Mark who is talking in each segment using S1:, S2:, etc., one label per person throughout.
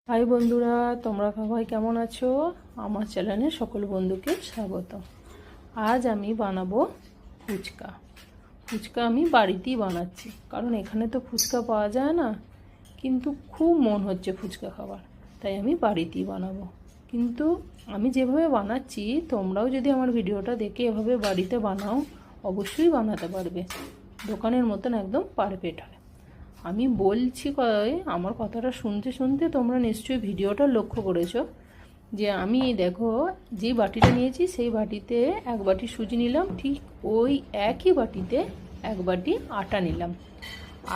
S1: High বন্ধুরা, তোমরা সবাই কেমন আছো? আমার চ্যানেলে সকল বন্ধুকে স্বাগত। আজ আমি বানাবো ফুচকা। ফুচকা আমি বাড়িতেই বানাচ্ছি, কারণ এখানে তো ফুচকা পাওয়া যায় না, কিন্তু খুব মন হচ্ছে ফুচকা খাবার, তাই আমি বাড়িতেই বানাবো। কিন্তু আমি যেভাবে বানাচ্ছি, তোমরাও যদি আমার ভিডিওটা দেখে এভাবে বাড়িতে বানাও, অবশ্যই বানাতে পারবে। দোকানের মতন একদম পারফেক্ট হয়। আমি বলছি আমার কথাটা শুনতে শুনতে তোমরা নিশ্চয়ই ভিডিওটা লক্ষ্য করেছো যে আমি দেখো যে বাটিটা নিয়েছি সেই বাটিতে এক বাটি সুজি নিলাম, ঠিক ওই একই বাটিতে এক বাটি আটা নিলাম।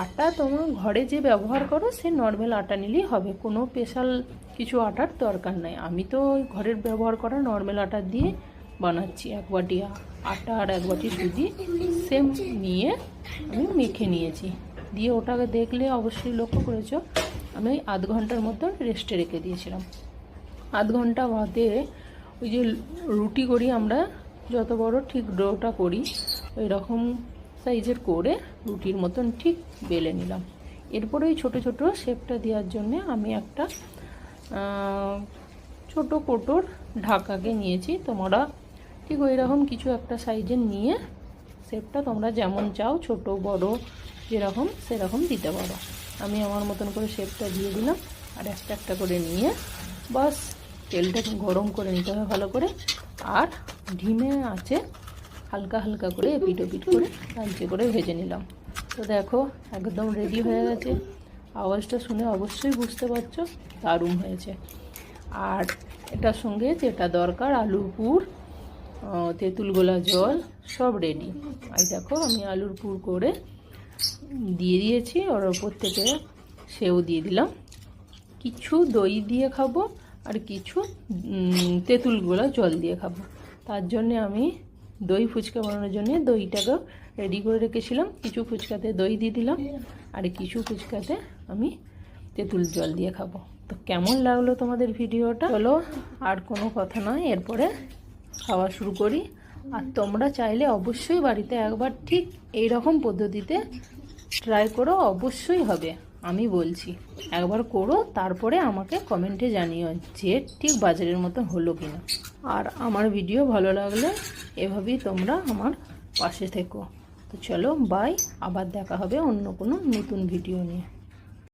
S1: আটা তোমার ঘরে যে ব্যবহার করো সে নর্মাল আটা নিলেই হবে, কোনো স্পেশাল কিছু আটার দরকার নাই। আমি তো ঘরের ব্যবহার করা নর্মাল আটা দিয়ে বানাচ্ছি। এক বাটি আটা আর এক বাটি সুজি সেম নিয়ে আমি মেখে নিয়েছি। দিয়ে ওটাকে দেখলে অবশ্যই লক্ষ্য করেছো আমি আধ ঘন্টার মতো রেস্টে রেখে দিয়েছিলাম। আধ ঘন্টা বাদে ওই যে রুটি করি আমরা, যত বড় ঠিক ডোটা করি ওই রকম সাইজের করে রুটির মতন ঠিক বেলে নিলাম। এরপরে ওই ছোটো ছোটো শেপটা দেওয়ার জন্যে আমি একটা ছোটো কোটোর ঢাকাকে নিয়েছি। তোমরা ঠিক ওই রকম কিছু একটা সাইজের নিয়ে শেপটা তোমরা যেমন চাও, ছোট বড় যেরকম সেরকম দিতে পারো। আমি আমার মতন করে শেপটা দিয়ে দিলাম, আর একটা একটা করে নিয়ে বাস তেলটা গরম করে নিতে হবে ভালো করে, আর ধিমে আছে হালকা হালকা করে এপিট ওপিট করে লালচে করে ভেজে নিলাম। তো দেখো একদম রেডি হয়ে গেছে। আওয়াজটা শুনে অবশ্যই বুঝতে পারছো দারুণ হয়েছে। আর এটার সঙ্গে যেটা দরকার আলুর পুর, তেঁতুল গোলা জল সব রেডি। আর দেখো আমি আলুর পুর করে দিয়ে দিয়েছি, ওর ওপর থেকে সেও দিয়ে দিলাম। কিছু দই দিয়ে খাবো আর কিছু তেঁতুল গোলা জল দিয়ে খাবো। তার জন্যে আমি দই ফুচকা বানানোর জন্যে দইটাকে রেডি করে রেখেছিলাম। কিছু ফুচকাতে দই দিয়ে দিলাম আর কিছু ফুচকাতে আমি তেঁতুল জল দিয়ে খাবো। তো কেমন লাগলো তোমাদের ভিডিওটা? চলো আর কোনো কথা নয়, এরপরে খাওয়া শুরু করি। আর তোমরা চাইলে অবশ্যই বাড়িতে একবার ঠিক এই রকম পদ্ধতিতে ট্রাই করো, অবশ্যই হবে। আমি বলছি একবার করো, তারপরে আমাকে কমেন্টে জানিও যে ঠিক বাজারের মতো হলো কিনা। আর আমার ভিডিও ভালো লাগলে এভাবেই তোমরা আমার পাশে থেকো। তো চলো বাই, আবার দেখা হবে অন্য কোনো নতুন ভিডিও নিয়ে।